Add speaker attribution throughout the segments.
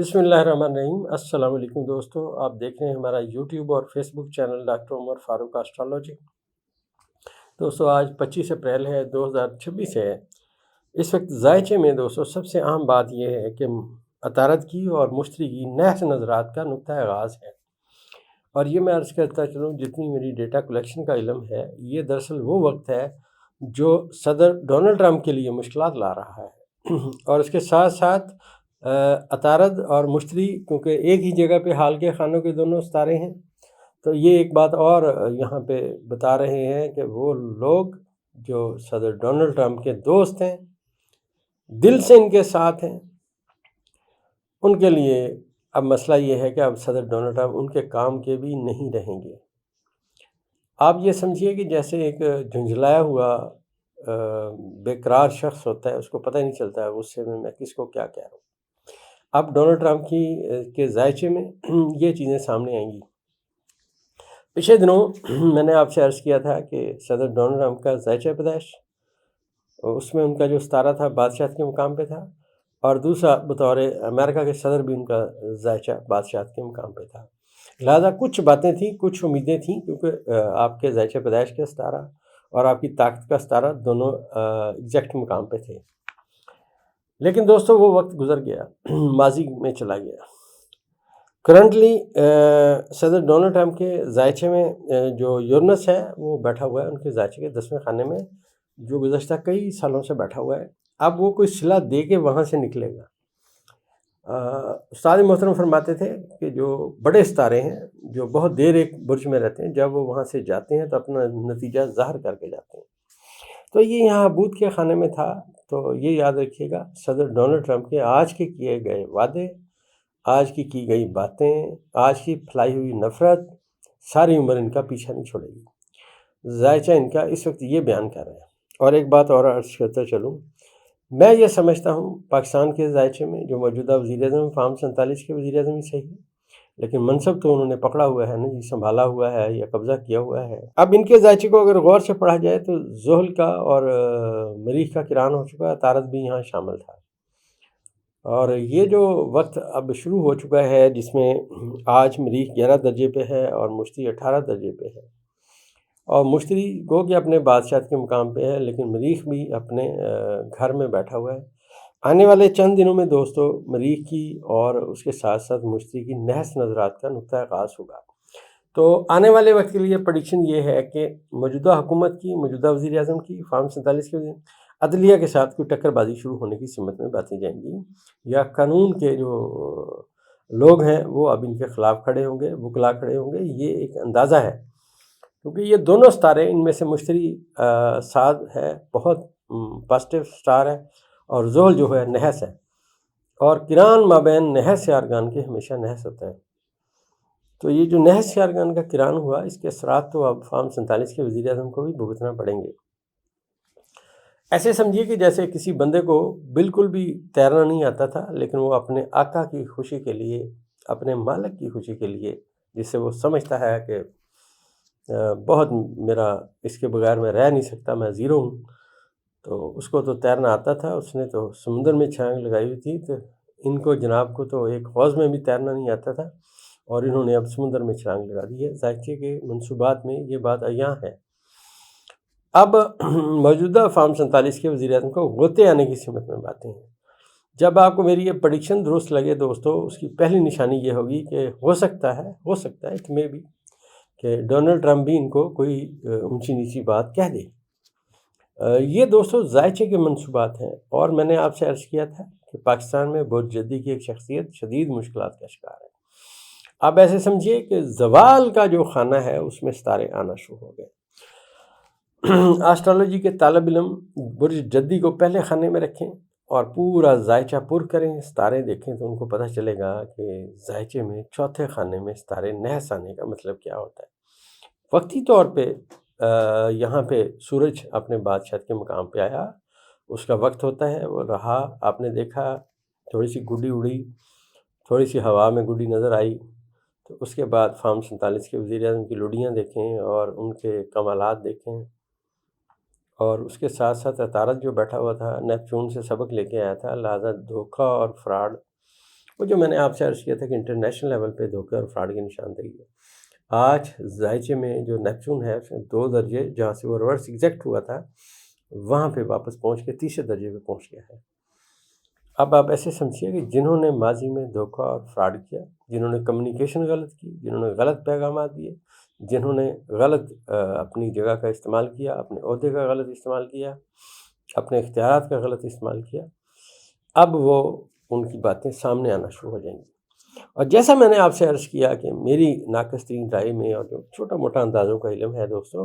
Speaker 1: بسم اللہ الرحمن الرحیم۔ السلام علیکم دوستو، آپ دیکھ رہے ہیں ہمارا یوٹیوب اور فیس بک چینل ڈاکٹر عمر فاروق اسٹرالوجی۔ دوستو آج 25 اپریل ہے 2026 ہے۔ اس وقت ذائچے میں دوستو سب سے اہم بات یہ ہے کہ عطارد کی اور مشتری کی نحس نظرات کا نقطہ آغاز ہے، اور یہ میں عرض کرتا چلوں جتنی میری ڈیٹا کلیکشن کا علم ہے، یہ دراصل وہ وقت ہے جو صدر ڈونلڈ ٹرمپ کے لیے مشکلات لا رہا ہے، اور اس کے ساتھ ساتھ عطارد اور مشتری کیونکہ ایک ہی جگہ پہ حال کے خانوں کے دونوں ستارے ہیں، تو یہ ایک بات اور یہاں پہ بتا رہے ہیں کہ وہ لوگ جو صدر ڈونلڈ ٹرمپ کے دوست ہیں، دل سے ان کے ساتھ ہیں، ان کے لیے اب مسئلہ یہ ہے کہ اب صدر ڈونلڈ ٹرمپ ان کے کام کے بھی نہیں رہیں گے۔ آپ یہ سمجھیے کہ جیسے ایک جھنجھلایا ہوا بے قرار شخص ہوتا ہے، اس کو پتہ ہی نہیں چلتا ہے غصے میں کس کو کیا کہہ رہا ہوں۔ اب ڈونلڈ ٹرمپ کے ذائچے میں یہ چیزیں سامنے آئیں گی۔ پچھلے دنوں میں نے آپ سے عرض کیا تھا کہ صدر ڈونلڈ ٹرمپ کا ذائچہ پیدائش، اس میں ان کا جو ستارہ تھا بادشاہت کے مقام پہ تھا، اور دوسرا بطور امریکہ کے صدر بھی ان کا ذائچہ بادشاہت کے مقام پہ تھا۔ لہٰذا کچھ باتیں تھیں، کچھ امیدیں تھیں، کیونکہ آپ کے ذائچہ پیدائش کا ستارہ اور آپ کی طاقت کا ستارہ دونوں ایگزیکٹ مقام پہ تھے۔ لیکن دوستو وہ وقت گزر گیا، ماضی میں چلا گیا۔ کرنٹلی صدر ڈونلڈ ٹرمپ کے ذائچے میں جو یورنس ہے وہ بیٹھا ہوا ہے ان کے ذائچے کے 10ویں خانے میں، جو گزشتہ کئی سالوں سے بیٹھا ہوا ہے۔ اب وہ کوئی صلہ دے کے وہاں سے نکلے گا۔ استاد محترم فرماتے تھے کہ جو بڑے ستارے ہیں جو بہت دیر ایک برج میں رہتے ہیں، جب وہ وہاں سے جاتے ہیں تو اپنا نتیجہ ظاہر کر کے جاتے ہیں۔ تو یہ یہاں حبود کے خانے میں تھا، تو یہ یاد رکھیے گا صدر ڈونلڈ ٹرمپ کے آج کے کیے گئے وعدے، آج کی گئی باتیں، آج کی پھیلائی ہوئی نفرت ساری عمر ان کا پیچھا نہیں چھوڑے گی۔ ذائچہ ان کا اس وقت یہ بیان کر رہے ہیں۔ اور ایک بات اور عرض کرتا چلوں، میں یہ سمجھتا ہوں پاکستان کے ذائچے میں جو موجودہ وزیر اعظم فارم 47 کے وزیر اعظم ہی صحیح ہے، لیکن منصب تو انہوں نے پکڑا ہوا ہے نا جی، سنبھالا ہوا ہے یا قبضہ کیا ہوا ہے۔ اب ان کے ذائچے کو اگر غور سے پڑھا جائے تو زحل کا اور مریخ کا کران ہو چکا ہے، عطارد بھی یہاں شامل تھا، اور یہ جو وقت اب شروع ہو چکا ہے جس میں آج مریخ 11 درجے پہ ہے اور مشتری 18 درجے پہ ہے، اور مشتری گو کہ اپنے بادشاہت کے مقام پہ ہے، لیکن مریخ بھی اپنے گھر میں بیٹھا ہوا ہے۔ آنے والے چند دنوں میں دوستو مریخ کی اور اس کے ساتھ ساتھ مشتری کی نحس نظرات کا نقطہ آغاز ہوگا۔ تو آنے والے وقت کے لیے پریڈکشن یہ ہے کہ موجودہ حکومت کی، موجودہ وزیر اعظم کی، فارم 47 کے عدلیہ کے ساتھ کوئی ٹکر بازی شروع ہونے کی سمت میں باتیں جائیں گی، یا قانون کے جو لوگ ہیں وہ اب ان کے خلاف کھڑے ہوں گے، وکلا کھڑے ہوں گے۔ یہ ایک اندازہ ہے، کیونکہ یہ دونوں ستارے، ان میں سے مشتری سعد ہے، بہت پازیٹیو سٹار ہے، اور زحل جو ہے نحس ہے، اور کران مابین نحس سے ارگان کے ہمیشہ نحس ہوتا ہے۔ تو یہ جو نحس سے ارگان کا کران ہوا، اس کے اثرات تو اب فارم 47 کے وزیر اعظم کو بھی بھگتنا پڑیں گے۔ ایسے سمجھیے کہ جیسے کسی بندے کو بالکل بھی تیرنا نہیں آتا تھا، لیکن وہ اپنے آقا کی خوشی کے لیے، اپنے مالک کی خوشی کے لیے، جس سے وہ سمجھتا ہے کہ بہت میرا اس کے بغیر میں رہ نہیں سکتا، میں زیرو ہوں، تو اس کو تو تیرنا آتا تھا، اس نے تو سمندر میں چھلانگ لگائی ہوئی تھی۔ تو ان کو جناب کو تو ایک حوض میں بھی تیرنا نہیں آتا تھا، اور انہوں نے اب سمندر میں چھلانگ لگا دی ہے۔ ذائچے کے منصوبات میں یہ بات عیاں ہے۔ اب موجودہ فارم 47 کے وزیر اعظم کو غوطے آنے کی سمت میں باتیں ہیں۔ جب آپ کو میری یہ پریڈکشن درست لگے دوستو، اس کی پہلی نشانی یہ ہوگی کہ ہو سکتا ہے اٹ میں بھی کہ ڈونلڈ ٹرمپ بھی ان کو کوئی اونچی نیچی بات کہہ دے۔ یہ دوستو ذائچے کے منصوبات ہیں، اور میں نے آپ سے عرض کیا تھا کہ پاکستان میں بہت جدی کی ایک شخصیت شدید مشکلات کا شکار ہے۔ آپ ایسے سمجھیے کہ زوال کا جو خانہ ہے اس میں ستارے آنا شروع ہو گئے۔ آسٹرالوجی کے طالب علم برج جدی کو پہلے خانے میں رکھیں اور پورا ذائچہ پر کریں، ستارے دیکھیں، تو ان کو پتہ چلے گا کہ ذائچے میں چوتھے خانے میں ستارے نحس آنے کا مطلب کیا ہوتا ہے۔ وقتی طور پہ یہاں پہ سورج اپنے بادشاہت کے مقام پہ آیا، اس کا وقت ہوتا ہے، وہ رہا، آپ نے دیکھا تھوڑی سی گڈی اڑی، تھوڑی سی ہوا میں گڈی نظر آئی، تو اس کے بعد فارم 47 کے وزیر اعظم کی لڑیاں دیکھیں اور ان کے کمالات دیکھیں، اور اس کے ساتھ ساتھ عطارد جو بیٹھا ہوا تھا نیپچون سے سبق لے کے آیا تھا، لہٰذا دھوکہ اور فراڈ وہ جو میں نے آپ سے عرض کیا تھا کہ انٹرنیشنل لیول پہ دھوکے اور فراڈ کی نشاندہی ہے۔ آج ذائچے میں جو نیپچون ہے اس میں 2 درجے جہاں سے وہ ریورس ایگزیکٹ ہوا تھا وہاں پہ واپس پہنچ کے تیسرے درجے پہ پہنچ گیا ہے۔ اب آپ ایسے سمجھیے کہ جنہوں نے ماضی میں دھوکہ اور فراڈ کیا، جنہوں نے کمیونیکیشن غلط کی، جنہوں نے غلط پیغامات دیے، جنہوں نے غلط اپنی جگہ کا استعمال کیا، اپنے عہدے کا غلط استعمال کیا، اپنے اختیارات کا غلط استعمال کیا، اب وہ ان کی باتیں سامنے آنا شروع ہو جائیں گی۔ اور جیسا میں نے آپ سے عرض کیا کہ میری ناقص ترین رائے میں اور جو چھوٹا موٹا اندازوں کا علم ہے دوستو،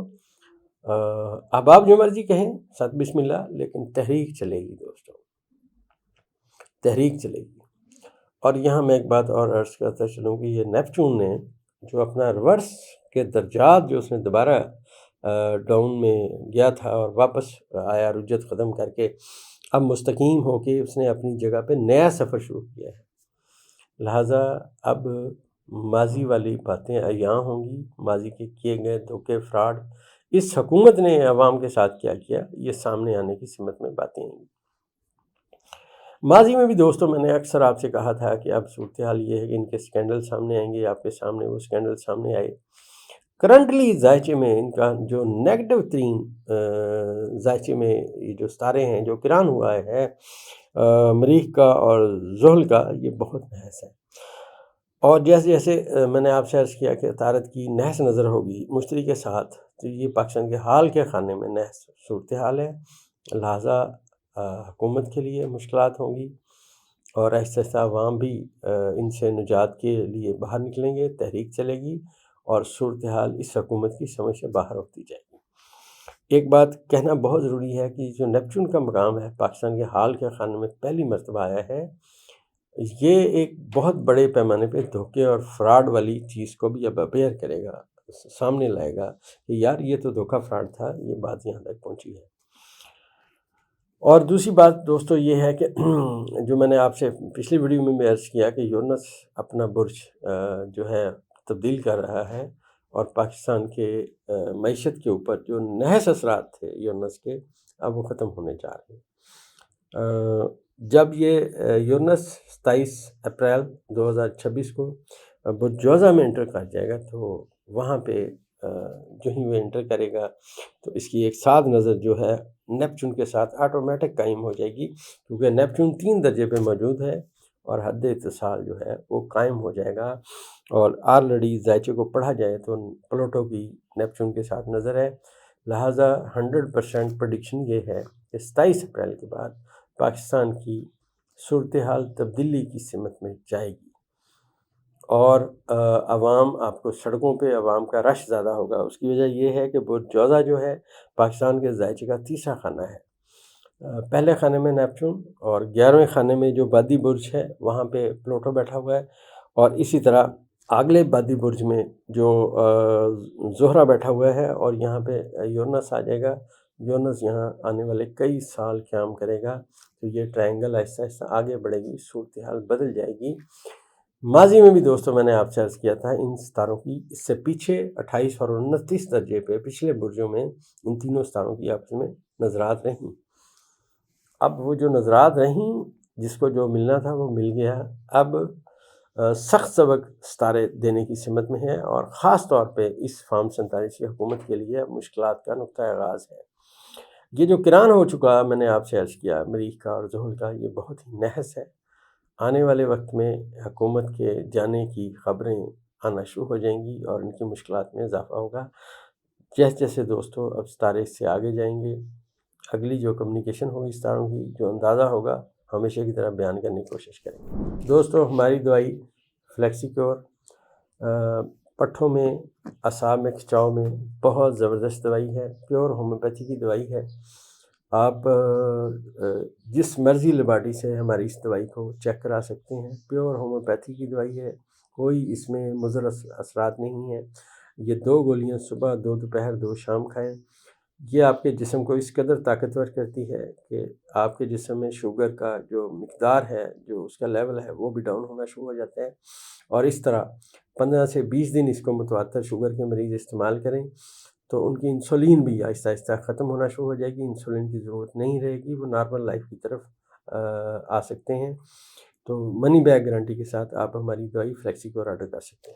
Speaker 1: اب آپ جو مرضی کہیں، ساتھ بسم اللہ، لیکن تحریک چلے گی دوستو، تحریک چلے گی۔ اور یہاں میں ایک بات اور عرض کرتا چلوں کہ یہ نیپچون نے جو اپنا ریورس کے درجات جو اس نے دوبارہ ڈاؤن میں گیا تھا اور واپس آیا رجت ختم کر کے، اب مستقیم ہو کے اس نے اپنی جگہ پہ نیا سفر شروع کیا ہے۔ لہٰذا اب ماضی والی باتیں عیاں ہوں گی، ماضی کے کیے گئے دھوکے فراڈ اس حکومت نے عوام کے ساتھ کیا کیا، یہ سامنے آنے کی سمت میں باتیں آئیں گی۔ ماضی میں بھی دوستوں میں نے اکثر آپ سے کہا تھا کہ اب صورتحال یہ ہے کہ ان کے سکینڈل سامنے آئیں گے، آپ کے سامنے وہ سکینڈل سامنے آئے۔ کرنٹلی ذائچے میں ان کا جو نیگیٹو ترین ذائچے میں یہ جو ستارے ہیں جو کران ہوا ہے مریخ کا اور زحل کا، یہ بہت نحس ہے۔ اور جیسے جیسے میں نے آپ سے عرض کیا کہ عطارد کی نحس نظر ہوگی مشتری کے ساتھ، تو یہ پاکستان کے حال کے خانے میں نحس صورتحال ہے۔ لہٰذا حکومت کے لیے مشکلات ہوں گی اور آہستہ آہستہ عوام بھی ان سے نجات کے لیے باہر نکلیں گے، تحریک چلے گی اور صورتحال اس حکومت کی سمجھ سے باہر ہوتی جائے گی۔ ایک بات کہنا بہت ضروری ہے کہ جو نیپچون کا مقام ہے پاکستان کے حال کے خانے میں پہلی مرتبہ آیا ہے، یہ ایک بہت بڑے پیمانے پہ دھوکے اور فراڈ والی چیز کو بھی اب اویئر کرے گا، سامنے لائے گا کہ یار یہ تو دھوکہ فراڈ تھا، یہ بات یہاں تک پہنچی ہے۔ اور دوسری بات دوستو یہ ہے کہ جو میں نے آپ سے پچھلی ویڈیو میں بھی عرض کیا کہ یورنس اپنا برج جو ہے تبدیل کر رہا ہے اور پاکستان کے معیشت کے اوپر جو نحس اثرات تھے یورنس کے، اب وہ ختم ہونے جا رہے ہیں۔ جب یہ یورنس 27 اپریل 2026 کو برج جوزہ میں انٹر کر جائے گا، تو وہاں پہ جو ہی وہ انٹر کرے گا تو اس کی ایک ساتھ نظر جو ہے نیپچون کے ساتھ آٹومیٹک قائم ہو جائے گی، کیونکہ نیپچون 3 درجے پہ موجود ہے اور حد اتصال جو ہے وہ قائم ہو جائے گا۔ اور آلریڈی ذائچے کو پڑھا جائے تو پلوٹو کی نیپچون کے ساتھ نظر ہے۔ لہٰذا 100% پریڈکشن یہ ہے کہ 27 اپریل کے بعد پاکستان کی صورتحال تبدیلی کی سمت میں جائے گی اور عوام آپ کو سڑکوں پہ عوام کا رش زیادہ ہوگا۔ اس کی وجہ یہ ہے کہ برج جوزہ جو ہے پاکستان کے ذائچے کا تیسرا خانہ ہے۔ پہلے خانے میں نیپچون اور 11ویں خانے میں جو بادی برج ہے وہاں پہ پلوٹو بیٹھا ہوا ہے، اور اسی طرح اگلے بادی برج میں جو زہرہ بیٹھا ہوا ہے اور یہاں پہ یورنس آ جائے گا۔ یورنس یہاں آنے والے کئی سال قیام کرے گا، تو یہ ٹرائنگل آہستہ آہستہ آگے بڑھے گی، صورتحال بدل جائے گی۔ ماضی میں بھی دوستوں میں نے آپ سے عرض کیا تھا ان ستاروں کی اس سے پیچھے 28 اور 29 درجے پہ پچھلے برجوں میں ان تینوں ستاروں کی آپس میں نظرات رہیں۔ اب وہ جو نظرات رہیں، جس کو جو ملنا تھا وہ مل گیا۔ اب سخت سبق ستارے دینے کی سمت میں ہے، اور خاص طور پہ اس فارم 47 کی حکومت کے لیے مشکلات کا نقطہ آغاز ہے۔ یہ جو کران ہو چکا میں نے آپ سے عرض کیا مریخ کا اور زحل کا، یہ بہت ہی نحس ہے۔ آنے والے وقت میں حکومت کے جانے کی خبریں آنا شروع ہو جائیں گی اور ان کی مشکلات میں اضافہ ہوگا۔ جیسے جیسے دوستو اب ستارے اس سے آگے جائیں گے، اگلی جو کمیونیکیشن ہوگی ستاروں کی، جو اندازہ ہوگا، ہمیشہ کی طرح بیان کرنے کی کوشش کریں گے۔ دوستو ہماری دوائی فلیکسی کیور پٹھوں میں، اعصاب میں کھچاؤ میں بہت زبردست دوائی ہے، پیور ہومیوپیتھی کی دوائی ہے۔ آپ جس مرضی لیبارٹری سے ہماری اس دوائی کو چیک کرا سکتے ہیں۔ پیور ہومیوپیتھی کی دوائی ہے، کوئی اس میں مضر اثرات نہیں ہیں۔ یہ 2 گولیاں صبح، 2 دوپہر، 2 شام کھائیں۔ یہ آپ کے جسم کو اس قدر طاقتور کرتی ہے کہ آپ کے جسم میں شوگر کا جو مقدار ہے، جو اس کا لیول ہے، وہ بھی ڈاؤن ہونا شروع ہو جاتا ہے۔ اور اس طرح 15 سے 20 دن اس کو متواتر شوگر کے مریض استعمال کریں تو ان کی انسولین بھی آہستہ آہستہ ختم ہونا شروع ہو جائے گی، انسولین کی ضرورت نہیں رہے گی، وہ نارمل لائف کی طرف آ سکتے ہیں۔ تو منی بیک گارنٹی کے ساتھ آپ ہماری دوائی فلیکسی کو آرڈر کر سکتے ہیں۔